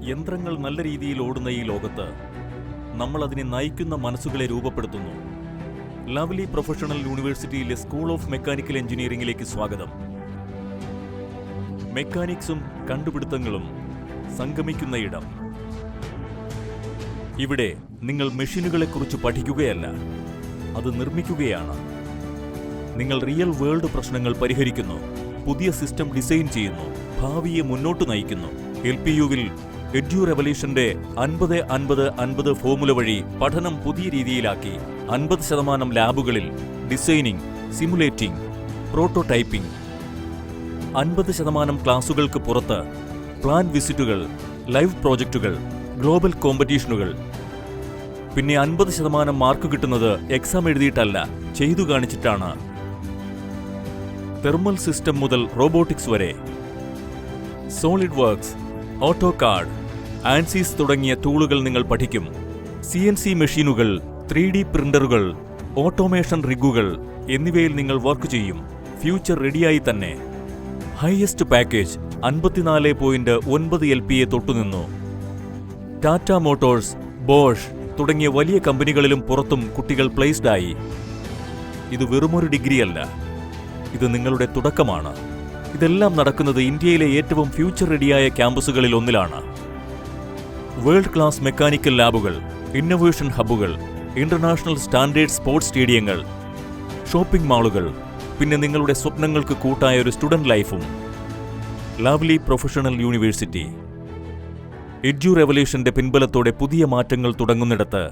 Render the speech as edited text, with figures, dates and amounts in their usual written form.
യന്ത്രങ്ങൾ നല്ല രീതിയിൽ ഓടുന്ന ഈ ലോകത്ത് നമ്മൾ അതിനെ നയിക്കുന്ന മനസ്സുകളെ രൂപപ്പെടുത്തുന്നു. ലവ്ലി പ്രൊഫഷണൽ യൂണിവേഴ്സിറ്റിയിലെ സ്കൂൾ ഓഫ് മെക്കാനിക്കൽ എഞ്ചിനീയറിംഗിലേക്ക് സ്വാഗതം. മെക്കാനിക്സും കണ്ടുപിടുത്തങ്ങളും സംഗമിക്കുന്ന ഇടം. ഇവിടെ നിങ്ങൾ മെഷീനുകളെക്കുറിച്ച് പഠിക്കുകയല്ല, അത് നിർമ്മിക്കുകയാണ്. നിങ്ങൾ റിയൽ വേൾഡ് പ്രശ്നങ്ങൾ പരിഹരിക്കുന്നു, പുതിയ സിസ്റ്റം ഡിസൈൻ ചെയ്യുന്നു, ഭാവിയെ മുന്നോട്ട് നയിക്കുന്നു. LPUവിൽ എഡ്യു റെവല്യൂഷന്റെ 50-50-50 ഫോർമുല വഴി പഠനം പുതിയ രീതിയിലാക്കി 50% ലാബുകളിൽ ഡിസൈനിങ്, സിമുലേറ്റിംഗ്, പ്രോട്ടോടൈപ്പിംഗ്, 50% ക്ലാസുകൾക്ക് പുറത്ത് പ്ലാന്റ് വിസിറ്റുകൾ, ലൈവ് പ്രോജക്റ്റുകൾ, ഗ്ലോബൽ കോമ്പറ്റീഷനുകൾ. പിന്നെ 50% മാർക്ക് കിട്ടുന്നത് എക്സാം എഴുതിയിട്ടല്ല, ചെയ്തു കാണിച്ചിട്ടാണ്. തെർമൽ സിസ്റ്റം മുതൽ റോബോട്ടിക്സ് വരെ, സോളിഡ് വർക്ക്സ്, ഓട്ടോകാഡ്, ആൻസിസ് തുടങ്ങിയ ടൂളുകൾ നിങ്ങൾ പഠിക്കും. CNC മെഷീനുകൾ, 3D പ്രിന്ററുകൾ, ഓട്ടോമേഷൻ റിഗുകൾ എന്നിവയിൽ നിങ്ങൾ വർക്ക് ചെയ്യും. ഫ്യൂച്ചർ റെഡിയായി തന്നെ. ഹയസ്റ്റ് പാക്കേജ് 54.9 LPA തൊട്ടുനിന്നു. ടാറ്റ മോട്ടോഴ്സ്, ബോഷ് തുടങ്ങിയ വലിയ കമ്പനികളിലും പുറത്തും കുട്ടികൾ പ്ലേസ്ഡ് ആയി. ഇത് വെറുമൊരു ഡിഗ്രിയല്ല, ഇത് നിങ്ങളുടെ തുടക്കമാണ്. ഇതെല്ലാം നടക്കുന്നത് ഇന്ത്യയിലെ ഏറ്റവും ഫ്യൂച്ചർ റെഡിയായ ക്യാമ്പസുകളിൽ ഒന്നിലാണ്. വേൾഡ് ക്ലാസ് മെക്കാനിക്കൽ ലാബുകൾ, ഇന്നൊവേഷൻ ഹബ്ബുകൾ, ഇന്റർനാഷണൽ സ്റ്റാൻഡേർഡ് സ്പോർട്സ് സ്റ്റേഡിയങ്ങൾ, ഷോപ്പിംഗ് മാളുകൾ, പിന്നെ നിങ്ങളുടെ സ്വപ്നങ്ങൾക്ക് കൂട്ടായ ഒരു സ്റ്റുഡന്റ് ലൈഫും. Lovely Professional University. എഡ്യു റെവല്യൂഷന്റെ പിൻബലത്തോടെ പുതിയ മാറ്റങ്ങൾ തുടങ്ങുന്നിടത്ത്